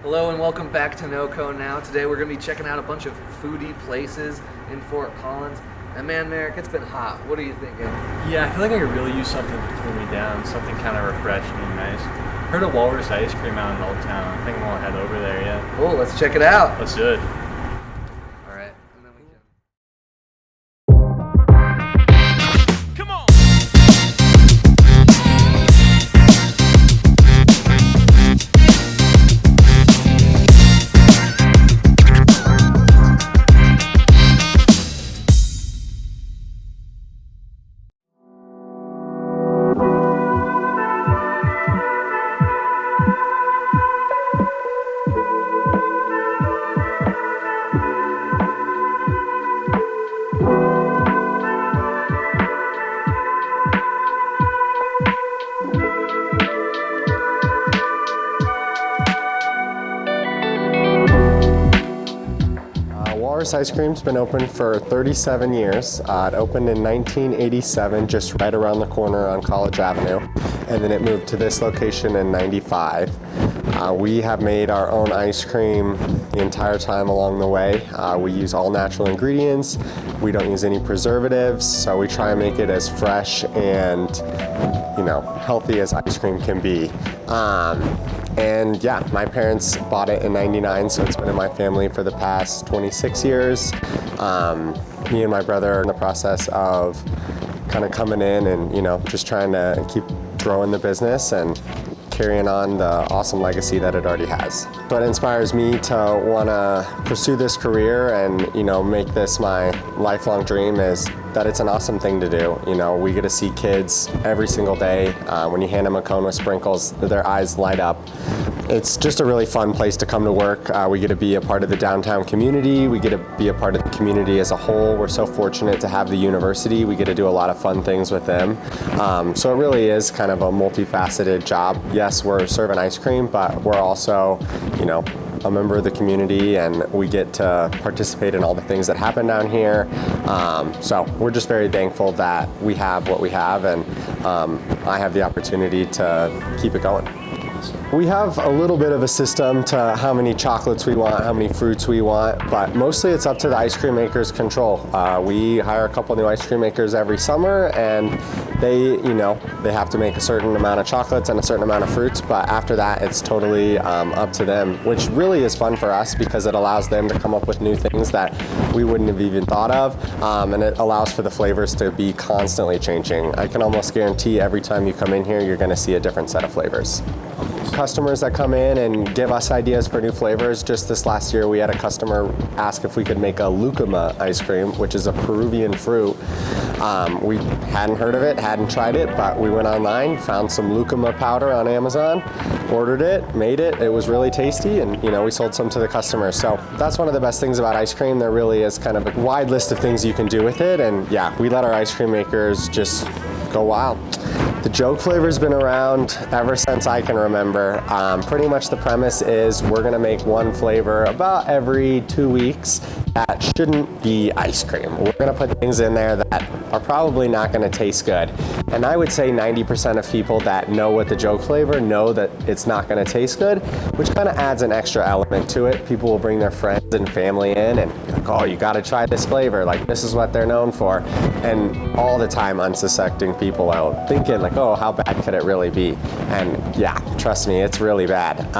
Hello and welcome back to NoCo now. Today we're going to be checking out a bunch of foodie places in Fort Collins. And man, Merrick, it's been hot. What are you thinking? Yeah, I feel like I could really use something to cool me down, something kind of refreshing and nice. Heard of Walrus ice cream out in Old Town. I think we'll head over there, yeah. Cool, let's check it out. Let's do it. All right. And then we can... Come on. Walrus Ice Cream's been open for 37 years. It opened in 1987, just right around the corner on College Avenue, and then it moved to this location in 95. We have made our own ice cream the entire time along the way. We use all natural ingredients. We don't use any preservatives, so we try and make it as fresh and, healthy as ice cream can be. And yeah, my parents bought it in 99, so it's been in my family for the past 26 years. Me and my brother are in the process of kind of coming in and, just trying to keep growing the business and carrying on the awesome legacy that it already has. What inspires me to want to pursue this career and, make this my lifelong dream is that it's an awesome thing to do. We get to see kids every single day. When you hand them a cone with sprinkles, their eyes light up. It's just a really fun place to come to work. We get to be a part of the downtown community. We get to be a part of the community as a whole. We're so fortunate to have the university. We get to do a lot of fun things with them. So it really is kind of a multifaceted job. Yes, we're serving ice cream, but we're also, a member of the community, and we get to participate in all the things that happen down here. So we're just very thankful that we have what we have, and I have the opportunity to keep it going. We have a little bit of a system to how many chocolates we want, how many fruits we want, but mostly it's up to the ice cream maker's control. We hire a couple new ice cream makers every summer, and they have to make a certain amount of chocolates and a certain amount of fruits, but after that it's totally up to them, which really is fun for us because it allows them to come up with new things that we wouldn't have even thought of, and it allows for the flavors to be constantly changing. I can almost guarantee every time you come in here, you're gonna see a different set of flavors. Customers that come in and give us ideas for new flavors. Just this last year, we had a customer ask if we could make a lucuma ice cream, which is a Peruvian fruit. We hadn't heard of it, hadn't tried it, but we went online, found some lucuma powder on Amazon, ordered it, made it. It was really tasty, and we sold some to the customers. So that's one of the best things about ice cream. There really is kind of a wide list of things you can do with it, and yeah, we let our ice cream makers just go wild. The joke flavor's been around ever since I can remember. Pretty much the premise is we're gonna make one flavor about every 2 weeks that shouldn't be ice cream. We're gonna put things in there that are probably not gonna taste good. And I would say 90% of people that know what the joke flavor know that it's not gonna taste good, which kind of adds an extra element to it. People will bring their friends and family in and be like, oh, you gotta try this flavor. Like, this is what they're known for. And all the time unsuspecting people out thinking like, oh, how bad could it really be? And yeah, trust me, it's really bad.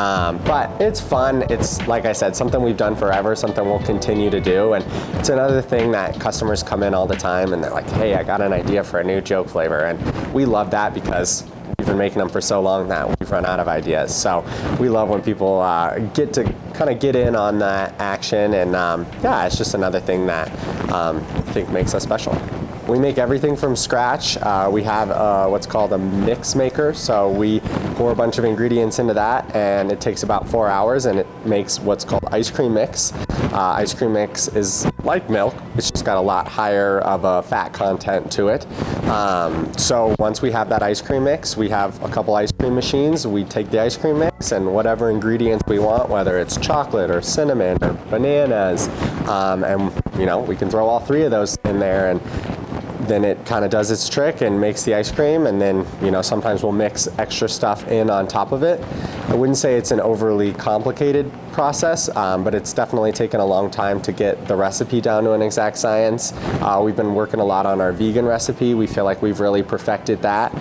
But it's fun. It's, like I said, something we've done forever, something we'll continue to do. And it's another thing that customers come in all the time and they're like, hey, I got an idea for a new joke flavor. And we love that because we've been making them for so long that we've run out of ideas. So we love when people get to kind of get in on that action. And yeah, it's just another thing that I think makes us special. We make everything from scratch. We have what's called a mix maker. So we pour a bunch of ingredients into that, and it takes about 4 hours, and it makes what's called ice cream mix. Ice cream mix is like milk. It's just got a lot higher of a fat content to it. So once we have that ice cream mix, we have a couple ice cream machines. We take the ice cream mix and whatever ingredients we want, whether it's chocolate or cinnamon or bananas, and we can throw all three of those in there, and then it kind of does its trick and makes the ice cream, and then, you know, sometimes we'll mix extra stuff in on top of it. I wouldn't say it's an overly complicated process, but it's definitely taken a long time to get the recipe down to an exact science. We've been working a lot on our vegan recipe. We feel like we've really perfected that.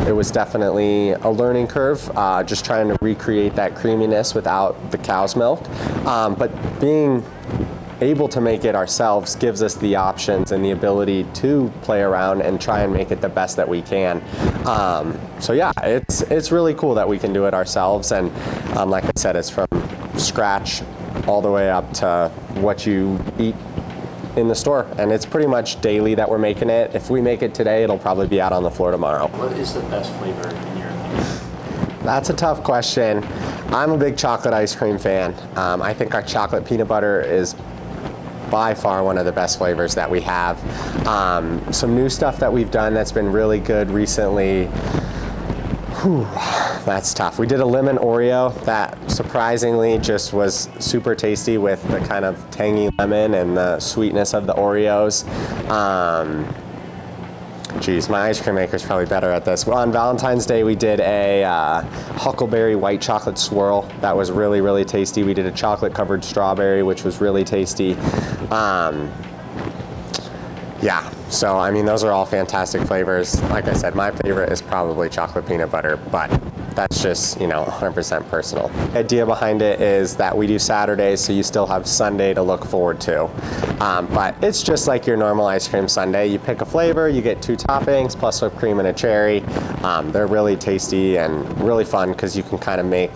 It was definitely a learning curve, just trying to recreate that creaminess without the cow's milk. But being able to make it ourselves gives us the options and the ability to play around and try and make it the best that we can. So yeah, it's really cool that we can do it ourselves, and like I said, it's from scratch all the way up to what you eat in the store, and it's pretty much daily that we're making it. If we make it today, it'll probably be out on the floor tomorrow. What is the best flavor in your opinion? That's a tough question. I'm a big chocolate ice cream fan. I think our chocolate peanut butter is by far one of the best flavors that we have. Some new stuff that we've done that's been really good recently. Whew, that's tough. We did a lemon Oreo that surprisingly just was super tasty with the kind of tangy lemon and the sweetness of the Oreos. Geez, my ice cream maker's probably better at this. Well, on Valentine's Day, we did a huckleberry white chocolate swirl that was really, really tasty. We did a chocolate covered strawberry, which was really tasty. Yeah, so I mean, those are all fantastic flavors. Like I said, my favorite is probably chocolate peanut butter, but that's just, you know, 100% personal. The idea behind it is that we do Saturdays, so you still have Sunday to look forward to. But it's just like your normal ice cream sundae. You pick a flavor, you get 2 toppings, plus whipped cream and a cherry. They're really tasty and really fun because you can kind of make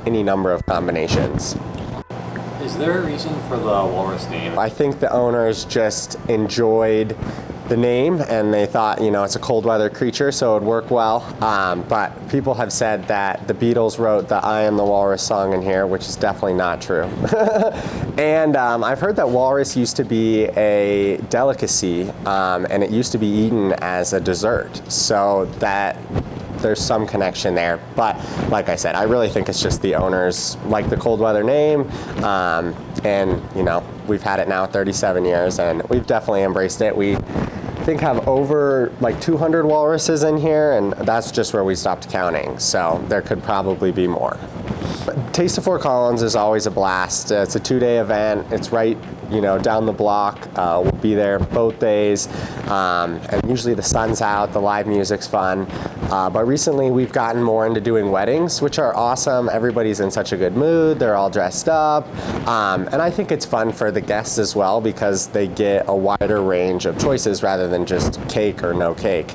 any number of combinations. Is there a reason for the Walrus name? I think the owners just enjoyed the name and they thought, you know, it's a cold weather creature, so it would work well. But people have said that the Beatles wrote the I Am the Walrus song in here, which is definitely not true. And I've heard that walrus used to be a delicacy, and it used to be eaten as a dessert. So that there's some connection there, but like I said, I really think it's just the owners like the cold weather name, and you know, we've had it now 37 years and we've definitely embraced it. We think have over like 200 walruses in here, and that's just where we stopped counting, so there could probably be more. Taste of Fort Collins is always a blast. It's a 2-day event. It's right, you know, down the block. We'll be there both days, and usually the sun's out, the live music's fun. But recently we've gotten more into doing weddings, which are awesome. Everybody's in such a good mood. They're all dressed up, and I think it's fun for the guests as well because they get a wider range of choices rather than just cake or no cake.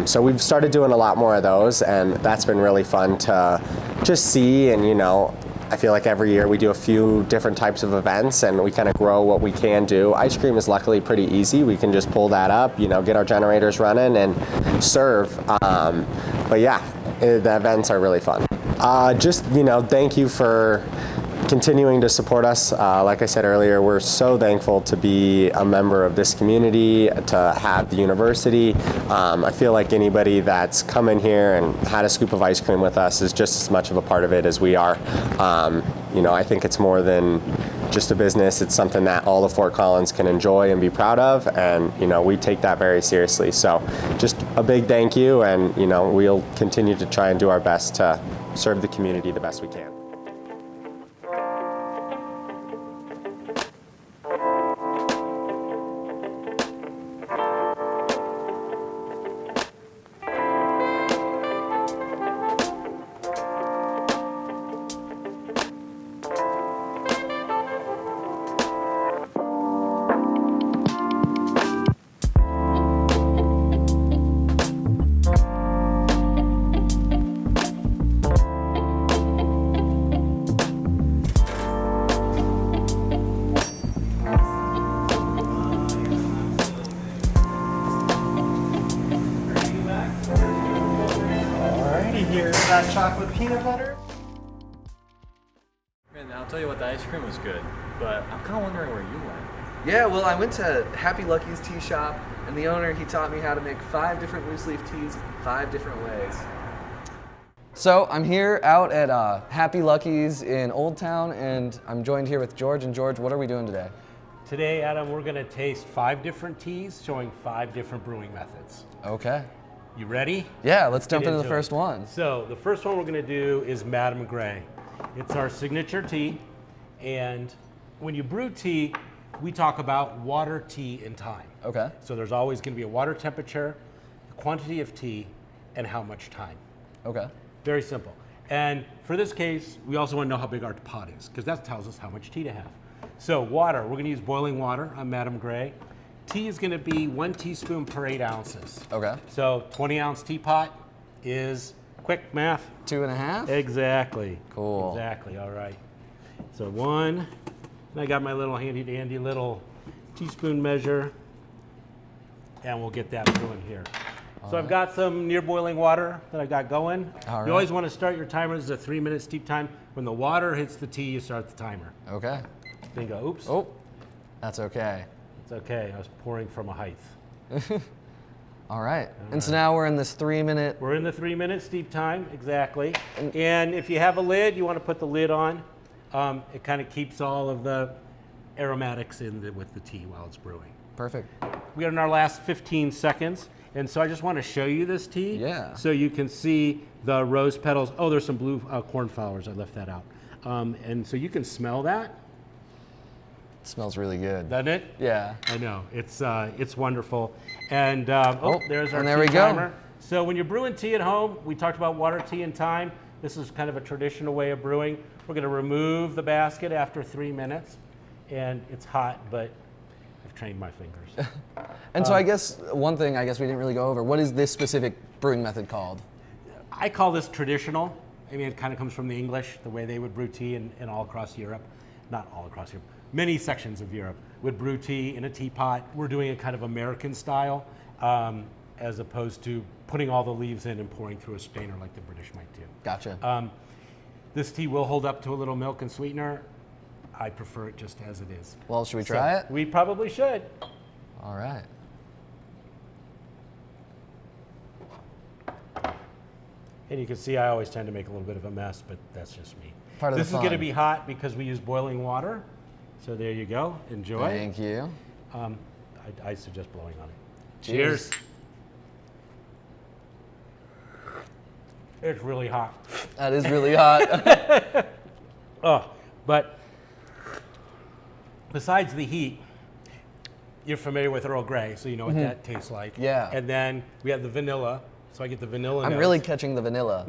So we've started doing a lot more of those, and that's been really fun to just see. And you know, I feel like every year we do a few different types of events and we kind of grow what we can do. Ice cream is luckily pretty easy. We can just pull that up, you know, get our generators running and serve. But yeah, the events are really fun. Just, you know, thank you for continuing to support us. Like I said earlier, we're so thankful to be a member of this community, to have the university. I feel like anybody that's come in here and had a scoop of ice cream with us is just as much of a part of it as we are. You know, I think it's more than just a business. It's something that all of Fort Collins can enjoy and be proud of, and you know, we take that very seriously. So just a big thank you, and you know, we'll continue to try and do our best to serve the community the best we can. Here's that chocolate peanut butter. Man, I'll tell you what, the ice cream was good, but I'm kind of wondering where you went. Yeah, well, I went to Happy Lucky's tea shop, and the owner, he taught me how to make 5 different loose leaf teas 5 different ways. So I'm here out at Happy Lucky's in Old Town, and I'm joined here with George. And George, what are we doing today? Today, Adam, we're gonna taste 5 different teas showing 5 different brewing methods. Okay. You ready? Yeah, let's jump Get into the into it. first one. So the first one we're gonna do is Madame Grey. It's our signature tea, and when you brew tea, we talk about water, tea, and time. Okay. So there's always gonna be a water temperature, the quantity of tea, and how much time. Okay. Very simple. And for this case, we also want to know how big our pot is, because that tells us how much tea to have. So water, we're going to use boiling water on Madame Grey. Tea is going to be 1 teaspoon per 8 ounces. Okay. So 20-ounce teapot is, quick math. 2.5? Exactly. Cool. Exactly, all right. So 1, and I got my little handy-dandy little teaspoon measure, and we'll get that brewing here. So I've got some near boiling water that I've got going. All right. You always want to start your timer. This is a 3-minute steep time. When the water hits the tea, you start the timer. Okay. Then you go, oops. Oh, that's okay. It's okay. I was pouring from a height. All right. And so now we're in this 3-minute. We're in the 3-minute steep time, exactly. And if you have a lid, you want to put the lid on. It kind of keeps all of the aromatics with the tea while it's brewing. Perfect. We are in our last 15 seconds. And so I just want to show you this tea. Yeah. So you can see the rose petals. Oh, there's some blue cornflowers. I left that out. And so you can smell that. It smells really good. Doesn't it? Yeah. I know. It's wonderful. And there's our and there tea we go. timer. So when you're brewing tea at home, we talked about water, tea, and time. This is kind of a traditional way of brewing. We're going to remove the basket after 3 minutes. And it's hot, but I've trained my fingers. And so I guess one thing I guess we didn't really go over, what is this specific brewing method called? I call this traditional. I mean, it kind of comes from the English, the way they would brew tea in all across Europe. Not all across Europe. Many sections of Europe would brew tea in a teapot. We're doing it kind of American style, as opposed to putting all the leaves in and pouring through a strainer like the British might do. Gotcha. This tea will hold up to a little milk and sweetener. I prefer it just as it is. Well, should we try it? We probably should. All right. And you can see I always tend to make a little bit of a mess, but that's just me. Part of the This is going to fun. be hot because we use boiling water. So there you go. Enjoy. Thank you. I suggest blowing on it. Cheers. It's really hot. That is really hot. Oh, but besides the heat, you're familiar with Earl Grey, so you know what that tastes like. Yeah. And then we have the vanilla, so I get the vanilla I'm notes. really catching the vanilla.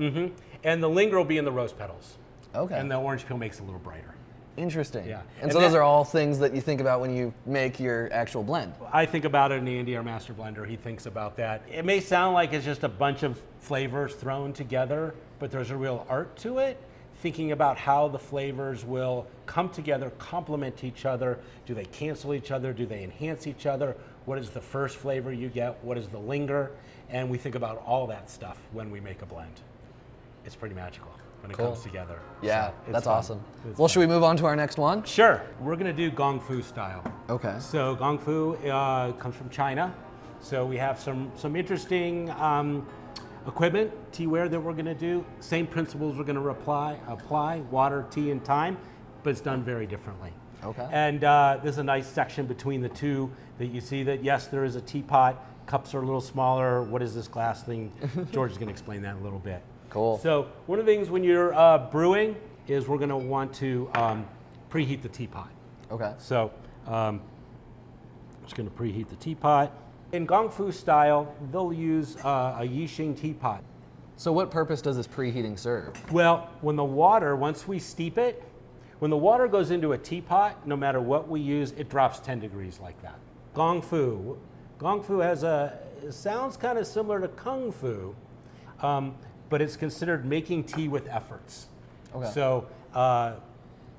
And the linger will be in the rose petals. Okay. And the orange peel makes it a little brighter. Interesting. Yeah. And And so those that- are all things that you think about when you make your actual blend. I think about it, and Andy, our master blender, he thinks about that. It may sound like it's just a bunch of flavors thrown together, but there's a real art to it. Thinking about how the flavors will come together, complement each other. Do they cancel each other? Do they enhance each other? What is the first flavor you get? What is the linger? And we think about all that stuff when we make a blend. It's pretty magical when it Cool. comes together. Yeah, So it's that's fun. awesome. It's Well, fun. should we move on to our next one? Sure. We're going to do Gong Fu style. Okay. So Gong Fu comes from China. So we have some interesting equipment, teaware that we're going to do. Same principles we're going to apply, water, tea, and time, but it's done very differently. Okay. And there's a nice section between the two that you see that, yes, there is a teapot. Cups are a little smaller. What is this glass thing? George is going to explain that in a little bit. Cool. So one of the things when you're brewing is we're going to want to preheat the teapot. Okay. So I'm just going to preheat the teapot. In Gong Fu style, they'll use a Yixing teapot. So what purpose does this preheating serve? Well, when the water, once we steep it, when the water goes into a teapot, no matter what we use, it drops 10 degrees like that. Gong Fu. Gong Fu has it sounds kind of similar to Kung Fu, but it's considered making tea with efforts. Okay. So,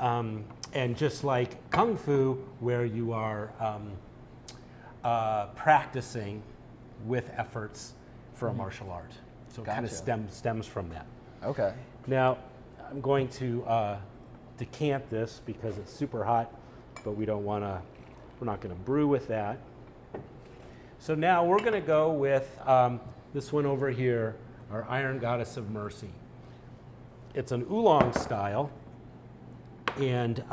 and just like Kung Fu, where you are practicing with efforts for a martial art. So it kind of Gotcha. stems from that. Okay. Now, I'm going to decant this because it's super hot, but we're not going to brew with that. So now we're going to go with this one over here, our Iron Goddess of Mercy. It's an oolong style, and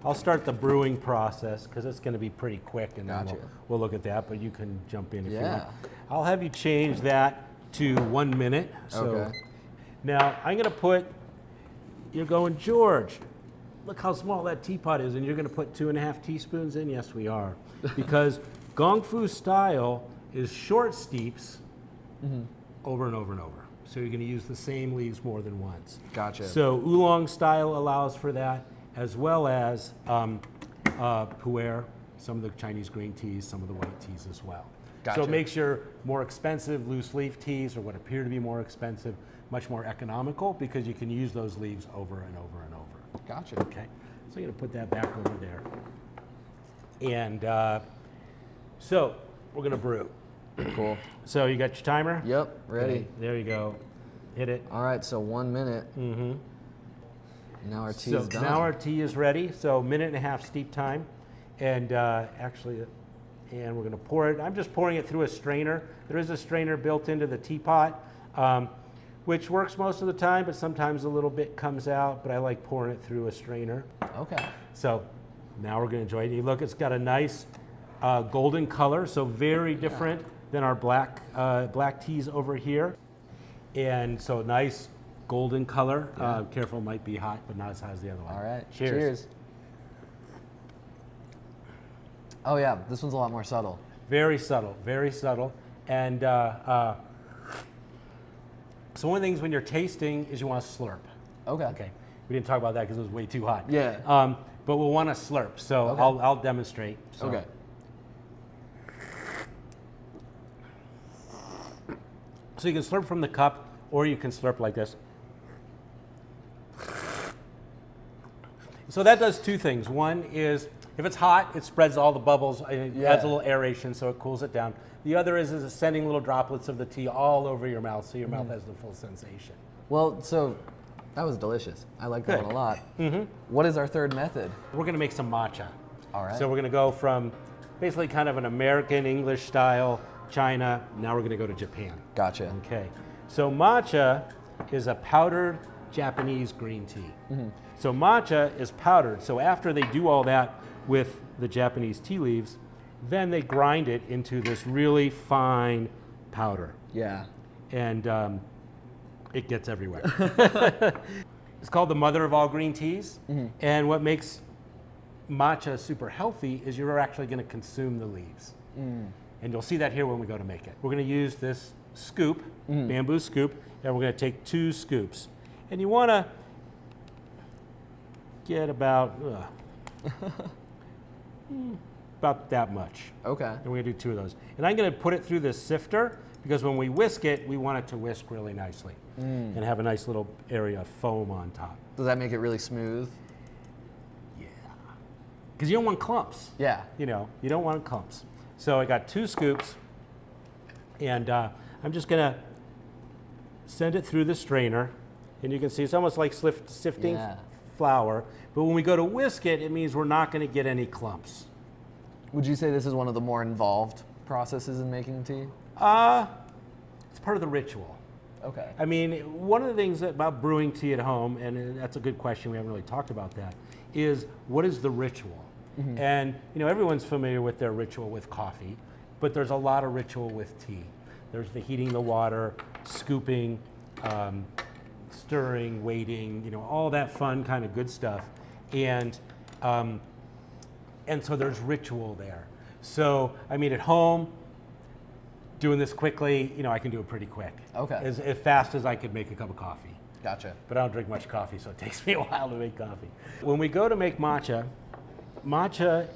I'll start the brewing process because it's going to be pretty quick, and then Gotcha. we'll look at that. But you can jump in if you want. Yeah. I'll have you change that to 1 minute. So Okay. now I'm going to put. You're going, George. Look how small that teapot is, and you're going to put 2.5 teaspoons in. Yes, we are, because Gong Fu style is short steeps over and over and over. So you're going to use the same leaves more than once. Gotcha. So oolong style allows for that, as well as pu'er, some of the Chinese green teas, some of the white teas as well. Gotcha. So it makes your more expensive loose leaf teas, or what appear to be more expensive, much more economical because you can use those leaves over and over and over. Gotcha. Okay, so I'm going to put that back over there. And so we're going to brew. Cool. So you got your timer? Yep, ready. Okay, there you go. Hit it. All right, so 1 minute. Mm-hmm. Now our tea So is done. now our tea is ready. So 1.5 steep time. And actually, and we're going to pour it. I'm just pouring it through a strainer. There is a strainer built into the teapot, which works most of the time, but sometimes a little bit comes out. But I like pouring it through a strainer. Okay. So now we're going to enjoy it. You look, it's got a nice golden color, so very different than our black teas over here. And so nice golden color. Careful, might be hot, but not as hot as the other one. All right. Cheers. Oh yeah, this one's a lot more subtle. Very subtle, very subtle. And so one of the things when you're tasting is you want to slurp. Okay. Okay. We didn't talk about that because it was way too hot. Yeah. But we'll want to slurp. So Okay. I'll demonstrate. So. Okay. So you can slurp from the cup, or you can slurp like this. So that does two things. One is, if it's hot, it spreads all the bubbles, and it adds a little aeration, so it cools it down. The other is it's sending little droplets of the tea all over your mouth, so your mouth has the full sensation. Well, so that was delicious. I like that Good. one a lot. What is our third method? We're going to make some matcha. All right. So we're going to go from basically kind of an American English style, China. Now we're going to go to Japan. Gotcha. Okay. So matcha is a powdered Japanese green tea. So matcha is powdered. So after they do all that with the Japanese tea leaves, then they grind it into this really fine powder. Yeah. And it gets everywhere. It's called the mother of all green teas. And what makes matcha super healthy is you're actually going to consume the leaves. And you'll see that here when we go to make it. We're going to use this scoop, bamboo scoop, and we're going to take 2 scoops. And you want to get about that much. Okay. And we're going to do 2 of those. And I'm going to put it through this sifter because when we whisk it, we want it to whisk really nicely and have a nice little area of foam on top. Does that make it really smooth? Yeah. Because you don't want clumps. Yeah. You know, you don't want clumps. So I got 2 scoops, and I'm just going to send it through the strainer. And you can see it's almost like sifting flour. But when we go to whisk it, it means we're not going to get any clumps. Would you say this is one of the more involved processes in making tea? It's part of the ritual. Okay. I mean, one of the things about brewing tea at home, and that's a good question, we haven't really talked about that, is what is the ritual? And, you know, everyone's familiar with their ritual with coffee, but there's a lot of ritual with tea. There's the heating the water, scooping, stirring, waiting, you know, all that fun kind of good stuff. And so there's ritual there. So, I mean, at home, doing this quickly, you know, I can do it pretty quick. Okay. As fast as I could make a cup of coffee. Gotcha. But I don't drink much coffee, so it takes me a while to make coffee. When we go to make matcha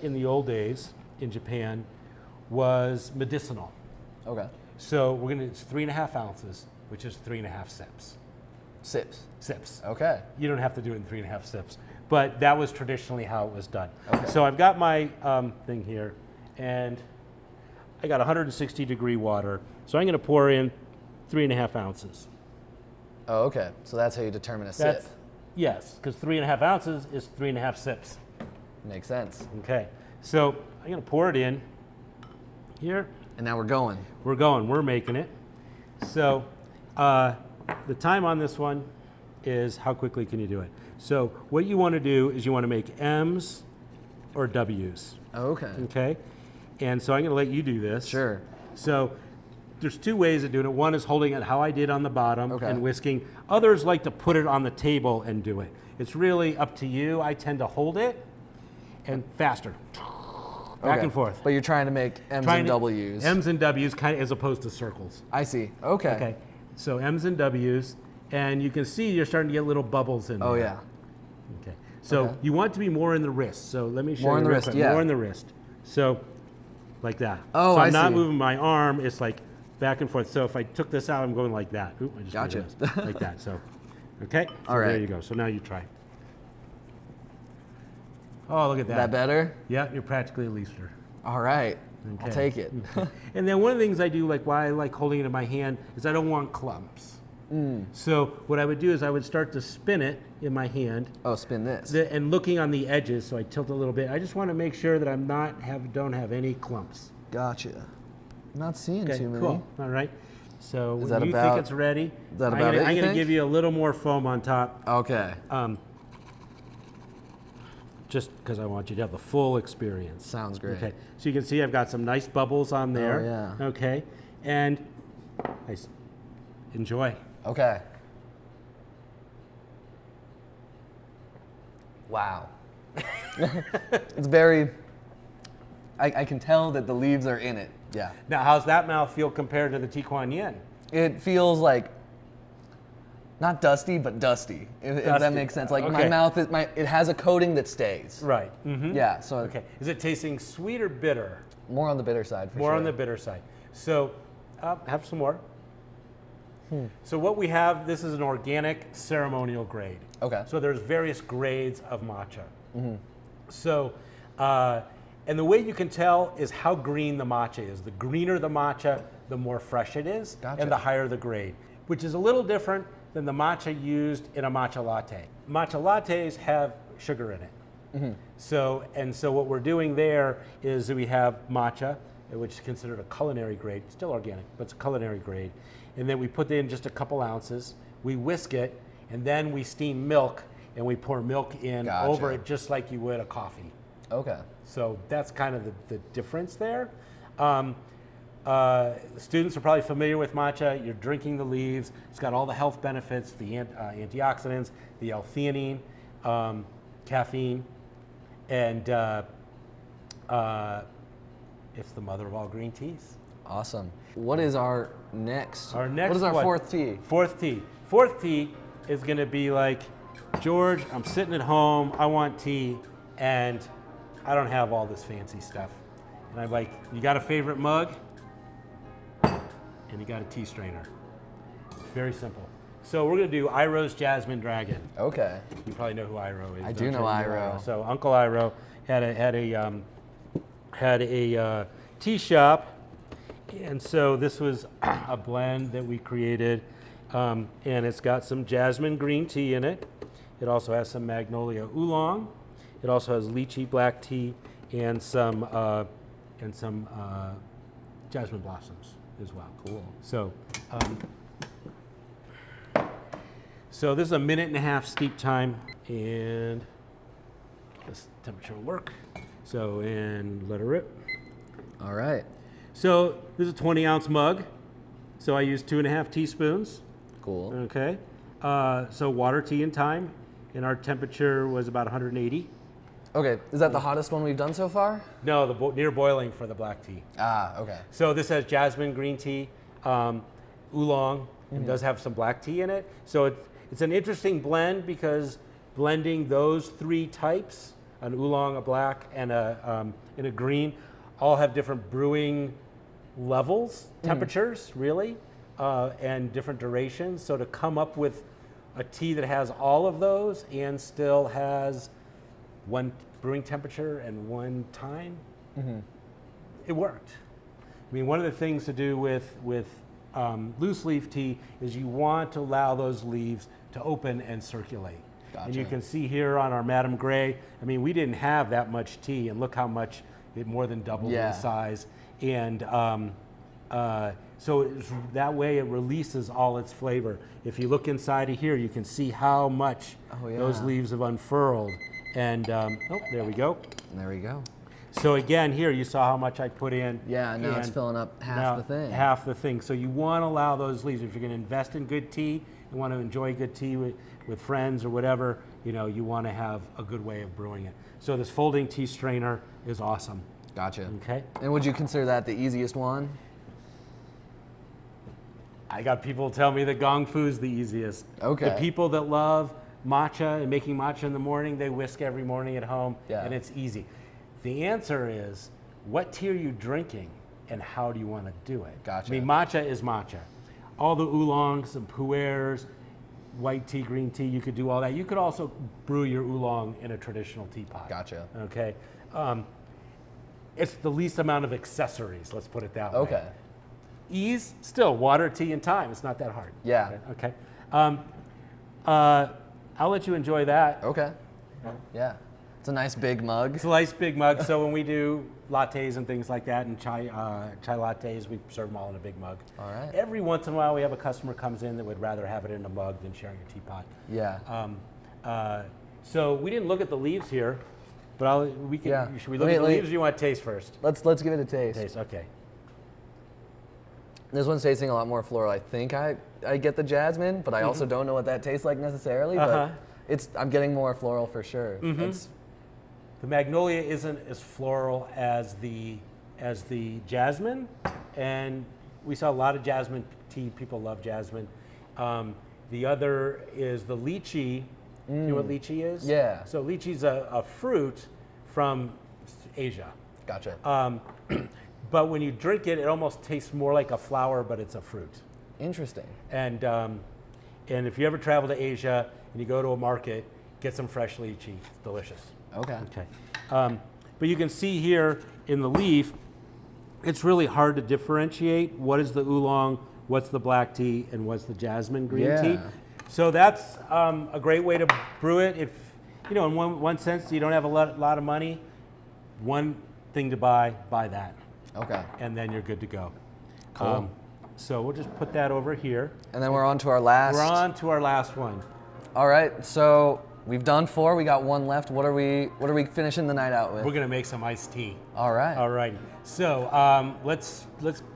in the old days in Japan was medicinal. Okay. So we're gonna, it's 3.5 ounces, which is 3.5 sips. Sips. Okay. You don't have to do it in 3.5 sips, but that was traditionally how it was done. Okay. So I've got my thing here, and I got 160 degree water. So I'm gonna pour in 3.5 ounces. Oh, okay. So that's how you determine a sip. Yes, because 3.5 ounces is 3.5 sips. Makes sense. Okay, so I'm gonna pour it in here. And now we're going. We're making it. So the time on this one is how quickly can you do it. So what you wanna do is you wanna make M's or W's. Okay. Okay? And so I'm going to let you do this. Sure. So there's two ways of doing it. One is holding it how I did on the bottom Okay. and whisking. Others like to put it on the table and do it. It's really up to you. I tend to hold it and faster. Back Okay. and forth. But you're trying to make M's Trying and to- W's. M's and W's kind of as opposed to circles. I see. Okay. Okay. So M's and W's. And you can see you're starting to get little bubbles in there. Oh, yeah. Okay. So Okay. you want to be more in the wrist. So let me show More you in the real wrist, quick. yeah. More in the wrist. So like that. Oh, so I'm I not see. moving my arm. It's like back and forth. So if I took this out, I'm going like that. Oop, I just Gotcha. moved this. Like that. So, okay. So All right. There you go. So now you try. Oh, look at that. That better? Yeah, you're practically a leaster. All right. I'll Okay. take it. And then one of the things I do, like why I like holding it in my hand, is I don't want clumps. So what I would do is I would start to spin it in my hand, Oh, spin this. and looking on the edges, so I tilt a little bit. I just want to make sure that I'm don't have any clumps. Gotcha. Not seeing Okay, too many. cool. All right. So Is when that you about- think it's ready, is that I'm about gonna, it, you I'm gonna think? give you a little more foam on top, Okay. just because I want you to have the full experience. Sounds great. Okay. So you can see I've got some nice bubbles on there. Oh, yeah. Okay. And enjoy. Okay. Wow. It's very, I can tell that the leaves are in it. Yeah. Now, how's that mouth feel compared to the Tiquan Yen? It feels like, not dusty, but dusty, if that Dusty. makes sense. Like my Okay. mouth, it has a coating that stays. Right. Mm-hmm. Yeah, so Okay. Is it tasting sweet or bitter? more on the bitter side for More sure. on the bitter side. So, have some more. So what we have, this is an organic ceremonial grade. Okay. So there's various grades of matcha. So, and the way you can tell is how green the matcha is. The greener the matcha, the more fresh it is, Gotcha. and the higher the grade, which is a little different than the matcha used in a matcha latte. Matcha lattes have sugar in it. So what we're doing there is that we have matcha, which is considered a culinary grade, still organic, but it's a culinary grade. And then we put in just a couple ounces, we whisk it, and then we steam milk, and we pour milk in Gotcha. over it just like you would a coffee. Okay. So that's kind of the difference there. Students are probably familiar with matcha. You're drinking the leaves. It's got all the health benefits, the antioxidants, the L-theanine, caffeine, and it's the mother of all green teas. Awesome. What is our next? Our next What is our one? fourth tea? Fourth tea. Fourth tea is going to be like, George, I'm sitting at home. I want tea, and I don't have all this fancy stuff. And I'm like, you got a favorite mug? And you got a tea strainer. Very simple. So we're going to do Iroh's Jasmine Dragon. Okay. You probably know who Iroh is. I don't do you? know Iroh. So Uncle Iroh had a tea shop, and so this was a blend that we created, and it's got some jasmine green tea in it. It also has some magnolia oolong. It also has lychee black tea and some jasmine blossoms as well. Cool. So this is a 1.5 minute steep time, and this temperature will work. So, and let it rip. All right. So this is a 20-ounce mug. So I use 2.5 teaspoons. Cool. Okay. So water, tea, and thyme, and our temperature was about 180. Okay. Is that the hottest one we've done so far? No, near boiling for the black tea. Ah. Okay. So this has jasmine green tea, oolong, and does have some black tea in it. So it's an interesting blend because blending those three types, an oolong, a black, and a green, all have different brewing levels, temperatures, really, and different durations. So to come up with a tea that has all of those and still has one brewing temperature and one time, it worked. I mean, one of the things to do with loose leaf tea is you want to allow those leaves to open and circulate. And you Gotcha. can see here on our Madame Gray, I mean, we didn't have that much tea, and look how much it more than doubled Yeah. in size. And so that way it releases all its flavor. If you look inside of here, you can see how much Oh, yeah. those leaves have unfurled And, there we go. There we go. So again, here you saw how much I put in. Yeah, now it's and filling up half now the thing. Half the thing. So you want to allow those leaves. If you're going to invest in good tea, you want to enjoy good tea with friends or whatever, you want to have a good way of brewing it. So this folding tea strainer is awesome. Gotcha. Okay. And would you consider that the easiest one? I got people tell me that Gong Fu is the easiest. Okay. The people that love matcha and making matcha in the morning, they whisk every morning at home, Yeah. and it's easy. The answer is, what tea are you drinking, and how do you want to do it? Gotcha. I mean, matcha is matcha. All the oolongs and pu'ers, white tea, green tea, you could do all that. You could also brew your oolong in a traditional teapot. Gotcha. Okay. It's the least amount of accessories, let's put it that way. Okay. Ease, still water, tea, and time. It's not that hard. Yeah. Okay. I'll let you enjoy that. Okay. Yeah. It's a nice big mug. It's a nice big mug. So when we do lattes and things like that, and chai lattes, we serve them all in a big mug. All right. Every once in a while, we have a customer comes in that would rather have it in a mug than sharing a teapot. Yeah. So we didn't look at the leaves here, but we can. Yeah. Should we look at the leaves, or you want to taste first? Let's give it a taste. Taste. Okay. This one's tasting a lot more floral. I think I get the jasmine, but I also don't know what that tastes like necessarily. But I'm getting more floral for sure. The magnolia isn't as floral as the jasmine, and we saw a lot of jasmine tea. People love jasmine. The other is the lychee. You know what lychee is? Yeah. So lychee's a fruit from Asia. Gotcha. But when you drink it, it almost tastes more like a flower, but it's a fruit. Interesting. And if you ever travel to Asia and you go to a market, get some fresh lychee. It's delicious. Okay. Okay. But you can see here in the leaf, it's really hard to differentiate what is the oolong, what's the black tea, and what's the jasmine green tea. So that's a great way to brew it. If, in one sense, you don't have a lot of money, one thing to buy that. Okay. And then you're good to go. Cool. So we'll just put that over here. And then we're on to our last. We're on to our last one. All right. So we've done 4. We got 1 left. What are we finishing the night out with? We're gonna make some iced tea. All right. All right. So let's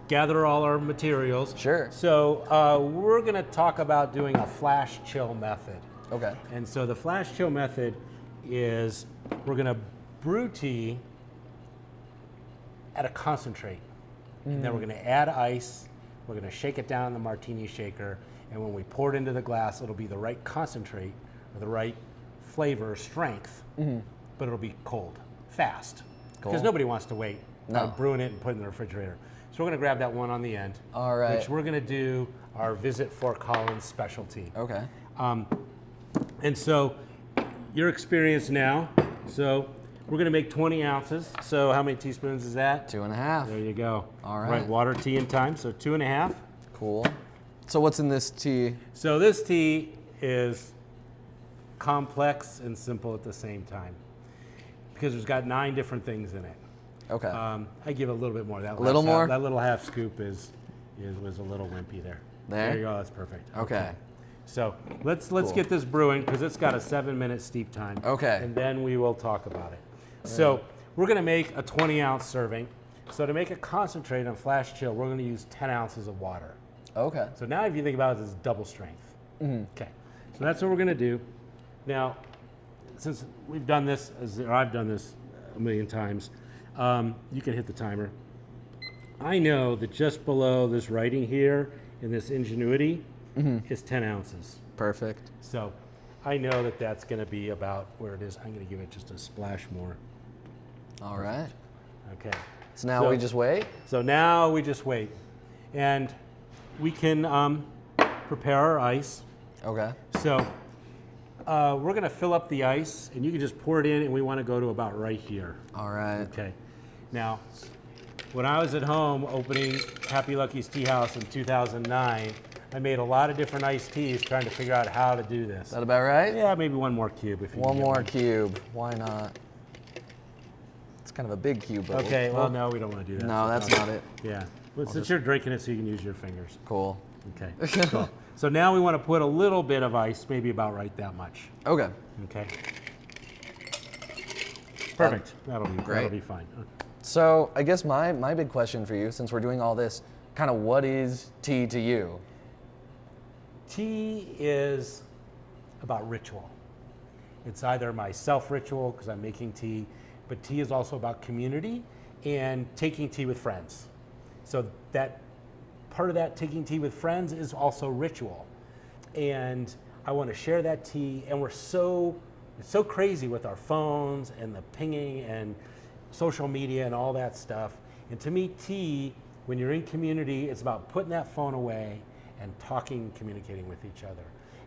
gather all our materials. Sure. So we're gonna talk about doing a flash chill method. Okay. And so the flash chill method is we're gonna brew tea at a concentrate. And then we're gonna add ice, we're gonna shake it down in the martini shaker, and when we pour it into the glass, it'll be the right concentrate or the right flavor or strength, but it'll be cold, fast. Because nobody wants to wait on brewing it and put it in the refrigerator. So we're gonna grab that one on the end. All right. Which we're gonna do our Visit Fort Collins specialty. Okay. And so your experience now, so we're gonna make 20 ounces. So how many teaspoons is that? 2.5. There you go. All right. Water, tea, and time, so 2.5. Cool. So what's in this tea? So this tea is complex and simple at the same time because it's got 9 different things in it. Okay. I give a little bit more. That little more? That little half scoop was a little wimpy there. There you go. That's perfect. Okay. So let's Cool. get this brewing because it's got a 7-minute steep time. Okay. And then we will talk about it. So we're going to make a 20-ounce serving. So to make a concentrate on flash chill, we're going to use 10 ounces of water. Okay. So now if you think about it, it's double strength. Okay. So that's what we're going to do. Now, since we've done this, or I've done this a million times, you can hit the timer. I know that just below this writing here in this Ingenuity is 10 ounces. Perfect. So I know that that's going to be about where it is. I'm going to give it just a splash more. All right. Okay. So now we just wait? So now we just wait. And we can prepare our ice. Okay. So we're going to fill up the ice, and you can just pour it in, and we want to go to about right here. All right. Okay. Now, when I was at home opening Happy Lucky's Teahouse in 2009, I made a lot of different iced teas trying to figure out how to do this. Is that about right? Yeah, maybe one more cube if you One can get more cube. Why not? It's kind of a big cube. But Okay, well, no, we don't want to do that. No, that's not it. Yeah. Well, since you're drinking it, so you can use your fingers. Cool. Okay. Cool. So now we want to put a little bit of ice, maybe about right that much. Okay. Okay. Perfect. That'll great. be fine. So I guess my big question for you, since we're doing all this, kind of what is tea to you? Tea is about ritual. It's either my self-ritual, because I'm making tea, but tea is also about community and taking tea with friends. So that part of that taking tea with friends is also ritual. And I want to share that tea, and it's so crazy with our phones and the pinging and social media and all that stuff. And to me, tea, when you're in community, it's about putting that phone away and talking, communicating with each other.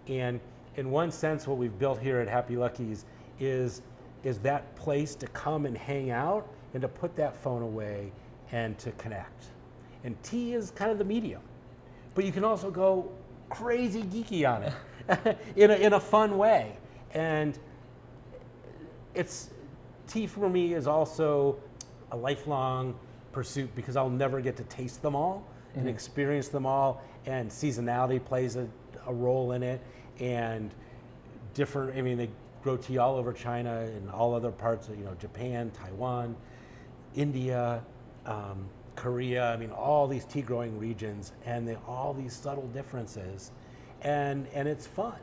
And in one sense, what we've built here at Happy Lucky's is that place to come and hang out and to put that phone away and to connect. And tea is kind of the medium, but you can also go crazy geeky on it in a fun way. And tea for me is also a lifelong pursuit, because I'll never get to taste them all and experience them all, and seasonality plays a role in it, and they grow tea all over China and all other parts of, Japan, Taiwan, India, Korea, all these tea growing regions, and all these subtle differences, and it's fun.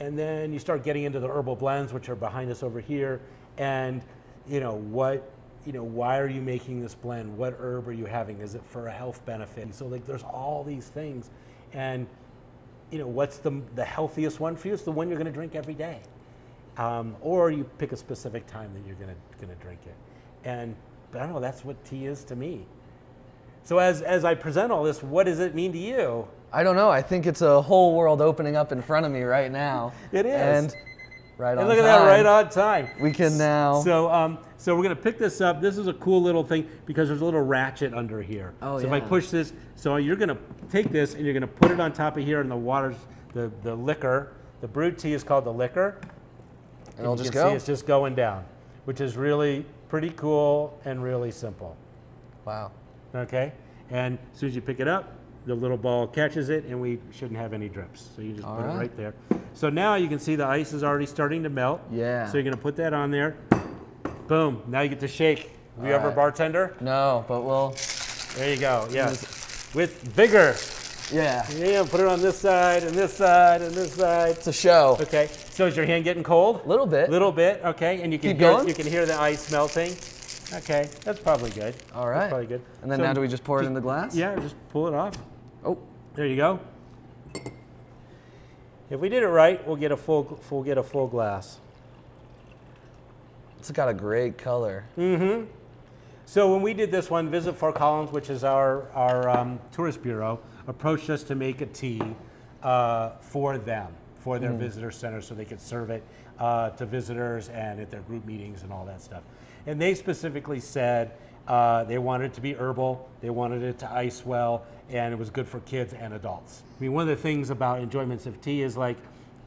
And then you start getting into the herbal blends, which are behind us over here, and why are you making this blend? What herb are you having? Is it for a health benefit? So there's all these things, and what's the healthiest one for you? It's the one you're going to drink every day, or you pick a specific time that you're going to drink it. But I don't know. That's what tea is to me. So as I present all this, what does it mean to you? I don't know. I think it's a whole world opening up in front of me right now. It is. And right on time. Look at that, right on time. We can now. So we're going to pick this up. This is a cool little thing because there's a little ratchet under here. Oh, so yeah. if I push this, so you're going to take this and you're going to put it on top of here, and the water's the liquor. The brewed tea is called the liquor. And it'll you just can go. see it's just going down, which is really pretty cool and really simple. Wow. Okay, and as soon as you pick it up, the little ball catches it, and we shouldn't have any drips. So you just put it right there. So now you can see the ice is already starting to melt. Yeah. So you're going to put that on there. Boom. Now you get to shake. Have you ever right. bartender? No, but we'll. There you go. Yes. With vigor. Yeah. Yeah. Put it on this side and this side and this side. It's a show. Okay. So is your hand getting cold? A little bit. Little bit. Okay. And you can Keep hear going? you can hear the ice melting. Okay. That's probably good. All right. That's probably good. And then So now do we just pour it in the glass? Yeah. Just pull it off. Oh. There you go. If we did it right, we'll get a full glass. It's got a great color. Mm-hmm. So when we did this one, Visit Fort Collins, which is our tourist bureau, approached us to make a tea for them, for their visitor center, so they could serve it to visitors and at their group meetings and all that stuff. And they specifically said they wanted it to be herbal, they wanted it to ice well, and it was good for kids and adults. I mean, one of the things about enjoyments of tea is like,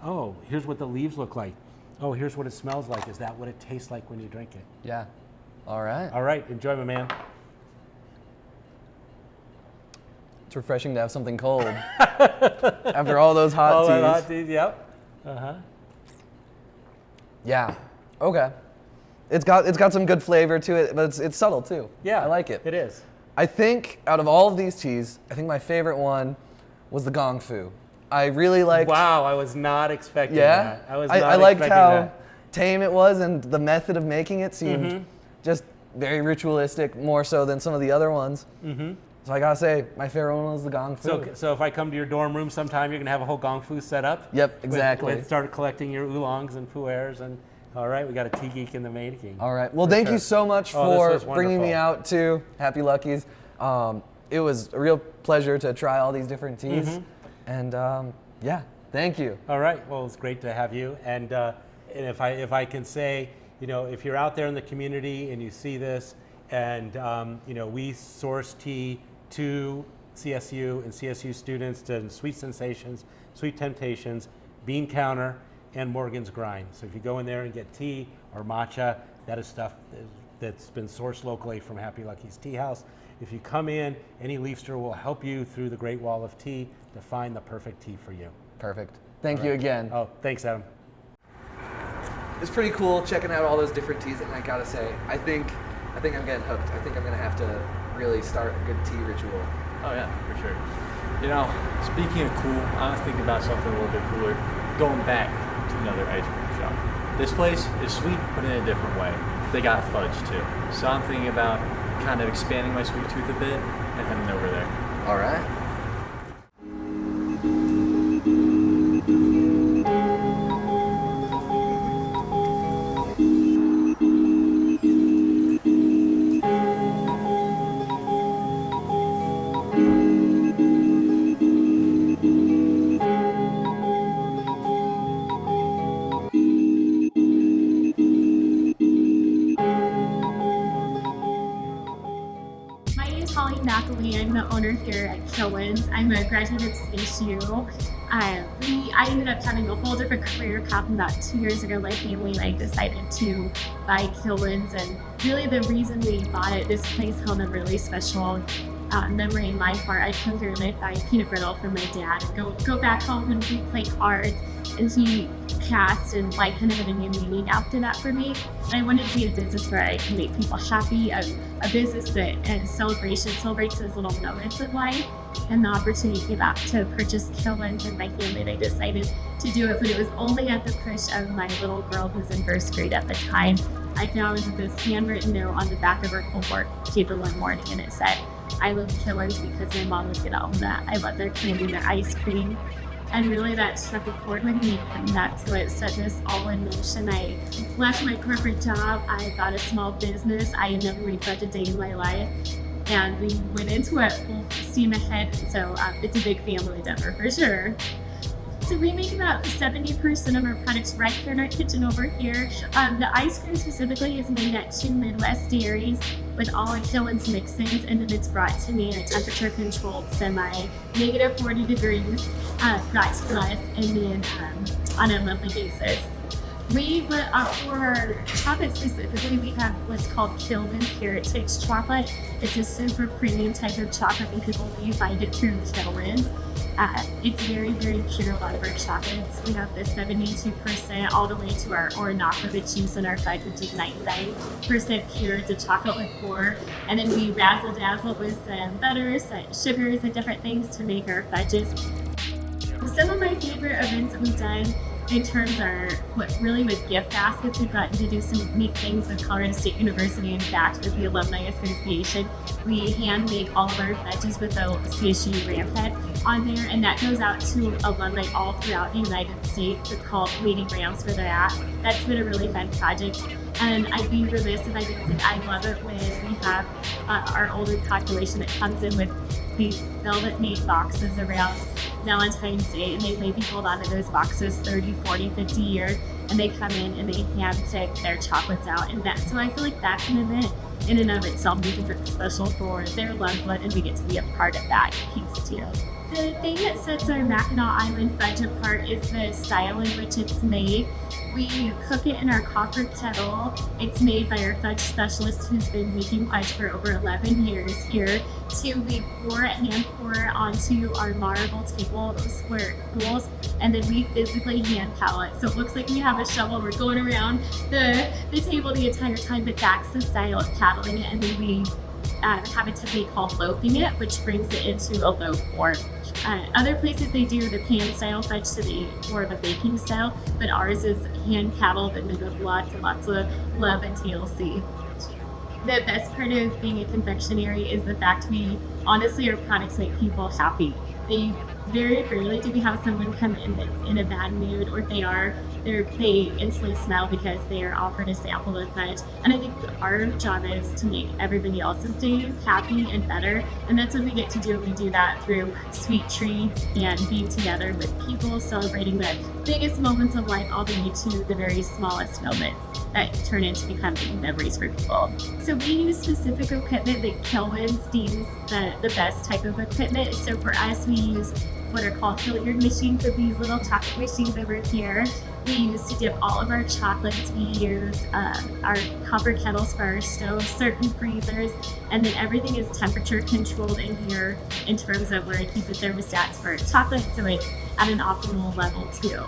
oh, here's what the leaves look like. Oh, here's what it smells like. Is that what it tastes like when you drink it? Yeah. All right. All right, enjoy, my man. It's refreshing to have something cold after all those hot All teas. that hot teas, yep. Uh-huh. Yeah. Okay. It's got some good flavor to it, but it's subtle too. Yeah, I like it. It is. I think out of all of these teas, I think my favorite one was the Gong Fu. I really liked. Wow, I was not expecting Yeah. that. I was not I liked expecting how that. tame it was, and the method of making it seemed just very ritualistic, more so than some of the other ones. Mm-hmm. So I gotta say, my favorite one was the Gong Fu. So if I come to your dorm room sometime, you're gonna have a whole Gong Fu set up? Yep, exactly. With start collecting your oolongs and pu'ers, and all right, we got a tea geek in the making. All right. Well, thank you so much for this was bringing me wonderful. out to Happy Lucky's. It was a real pleasure to try all these different teas, and yeah, thank you. All right. Well, it's great to have you. And if I can say, if you're out there in the community and you see this, and we source tea to CSU and CSU students to Sweet Sensations, Sweet Temptations, Bean Counter, and Morgan's Grind. So if you go in there and get tea or matcha, that is stuff that's been sourced locally from Happy Lucky's Teahouse. If you come in, any leafster will help you through the Great Wall of Tea to find the perfect tea for you. Perfect. Thank you again. Oh, thanks, Adam. it's pretty cool checking out all those different teas, and I gotta say, I think I'm getting hooked. I think I'm gonna have to really start a good tea ritual. Oh yeah, for sure. You know, speaking of cool, I was thinking about something a little bit cooler. Going back to another ice cream shop. This place is sweet, but in a different way. They got fudge too. So I'm thinking about kind of expanding my sweet tooth a bit and heading over there. All right. I'm the owner here at Kilwins. I'm a graduate of CSU. I ended up having a whole different career path about 2 years ago. My family and I decided to buy Kilwins, and really the reason we bought it, this place held a really special memory in my heart. I come here and I buy peanut brittle from my dad and go back home and we play cards, and he passed, and life kind of had a new meaning after that for me. And I wanted to be a business where I can make people happy, a business that celebrates those little moments in life. And the opportunity came out to purchase Kilwins, and my family and I decided to do it, but it was only at the push of my little girl who was in first grade at the time. I found this handwritten note on the back of her homework paper one morning, and it said, "I love Kilwins because my mom would get all of that. I love their candy, their ice cream." And really that struck a chord with me, and that's what set this all in motion. I left my corporate job, I got a small business, I had never reflected a day in my life, and we went into it full steam ahead. So it's a big family endeavor for sure. So we make about 70% of our products right here in our kitchen over here. The ice cream specifically is made at 2 Midwest dairies with all our Kilwins mixings, and then it's brought to me in a temperature-controlled semi-negative 40 degrees, brought to us, and then on a monthly basis. For chocolate specifically, we have what's called Kilwins Heritage chocolate. It's a super premium type of chocolate, and people really find it through Kilwins. It's very, very pure, a lot of our chocolates. We have the 72% all the way to our NoCo that's used in our fudge, which is 99% pure. It's a chocolate liqueur. And then we razzle-dazzle with some butters, sugars, and different things to make our fudges. Some of my favorite events that we've done in terms are with gift baskets. We've gotten to do some neat things with Colorado State University. In fact, with the Alumni Association, we hand make all of our fudges with the CSU ramp head on there, and that goes out to alumni all throughout the United States. It's called Meeting Rams where they're at. That's been a really fun project. And I'd be remiss if I didn't say I love it when we have our older population that comes in with these velvet meat boxes around Valentine's Day, and they maybe hold on to those boxes 30, 40, 50 years, and they come in and they hand pick their chocolates out. And so I feel like that's an event in and of itself because it's special for their loved one, and we get to be a part of that piece too. The thing that sets our Mackinac Island fudge apart is the style in which it's made. We cook it in our copper kettle. It's made by our fudge specialist who's been making fudge for over 11 years here. We hand pour it onto our marble tables where it cools, and then we physically hand pallet. So it looks like we have a shovel. We're going around the table the entire time, but that's the style of paddling it. And then we have a technique called loafing it, which brings it into a loaf form. Other places they do the pan style fudge, or the baking style, but ours is hand paddled and with lots and lots of love and TLC. The best part of being a confectionery is the fact honestly, our products make people happy. Very rarely do we have someone come in that's in a bad mood, or if they instantly smile because they are offered a sample of fudge. And I think our job is to make everybody else's days happy and better, and that's what we get to do. We do that through sweet treats and being together with people, celebrating the biggest moments of life all the way to the very smallest moments that turn into becoming memories for people. So we use specific equipment that Kilwins deems the best type of equipment. So for us, we use what are called Hilliard machines, so these little chocolate machines over here. We use to dip all of our chocolates. We use our copper kettles for our stoves, certain freezers, and then everything is temperature controlled in here in terms of where I keep the thermostats for chocolate, so it's at an optimal level too.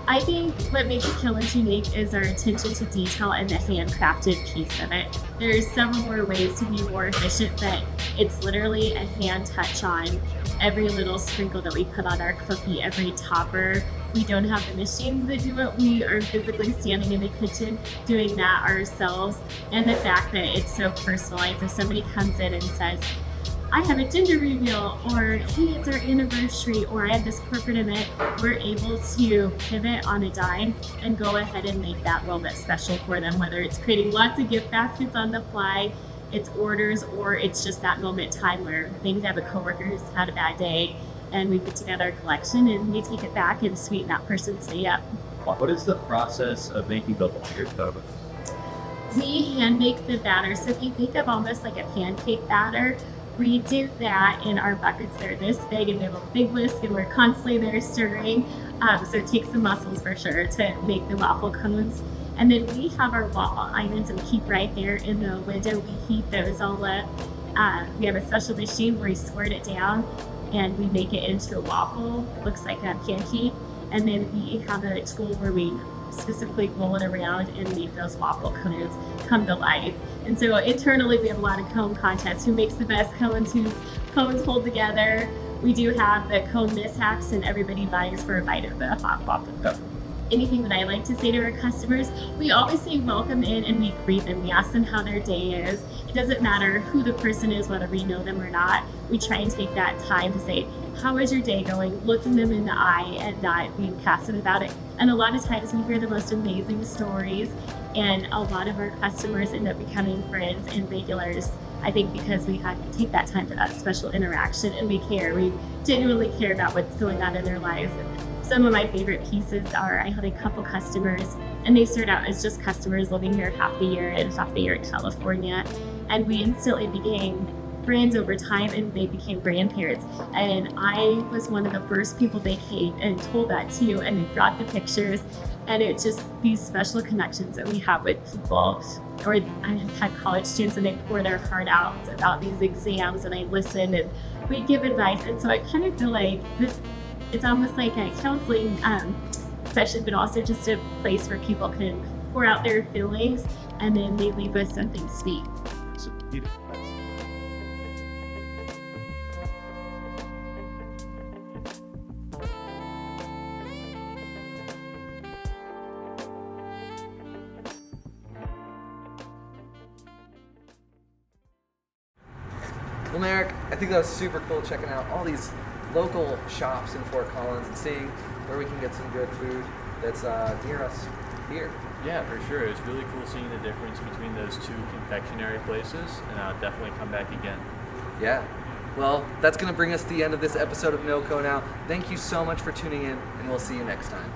I think what makes Kilwins unique is our attention to detail and the handcrafted piece of it. There's several more ways to be more efficient, but it's literally a hand touch on every little sprinkle that we put on our cookie, every topper. We don't have the machines that do it. We are physically standing in the kitchen doing that ourselves. And the fact that it's so personalized, if somebody comes in and says, I have a gender reveal, or hey, it's our anniversary, or I have this corporate event, we're able to pivot on a dime and go ahead and make that moment special for them, whether it's creating lots of gift baskets on the fly, it's orders, or it's just that moment in time where maybe they have a coworker who's had a bad day and we put together a collection and we take it back and sweeten that person's day up. What is the process of making the layered dough? We hand make the batter, so if you think of almost like a pancake batter, we do that in our buckets. They're this big and we have a big whisk and we're constantly there stirring. So it takes some muscles for sure to make the waffle cones. And then we have our waffle irons and we keep right there in the window. We heat those all up. We have a special machine where we squirt it down and we make it into a waffle. Looks like a pancake. And then we have a tool where we specifically roll it around and make those waffle cones come to life. And so internally we have a lot of cone contests. Who makes the best cones, whose cones hold together. We do have the cone mishaps and everybody vying for a bite of the hot waffle cone. Anything that I like to say to our customers, we always say welcome in and we greet them. We ask them how their day is. It doesn't matter who the person is, whether we know them or not. We try and take that time to say, how is your day going? Looking them in the eye and not being passive about it. And a lot of times we hear the most amazing stories, and a lot of our customers end up becoming friends and regulars. I think because we had to take that time for that special interaction and we care. We genuinely care about what's going on in their lives. Some of my favorite pieces are, I had a couple customers and they started out as just customers living here half the year and half the year in California. And we instantly became friends over time and they became grandparents. And I was one of the first people they came and told that to, and they brought the pictures. And it's just these special connections that we have with people. Or I had college students and they pour their heart out about these exams and I listen and we give advice. And so I kind of feel like this, it's almost like a counseling session, but also just a place where people can pour out their feelings and then they leave with something sweet. It's a beautiful place. Well, Merrick, I think that was super cool checking out all these local shops in Fort Collins and seeing where we can get some good food that's near us here. Yeah, for sure. It's really cool seeing the difference between those two confectionery places, and I'll definitely come back again. Yeah. Well, that's going to bring us to the end of this episode of NoCo now. Thank you so much for tuning in, and we'll see you next time.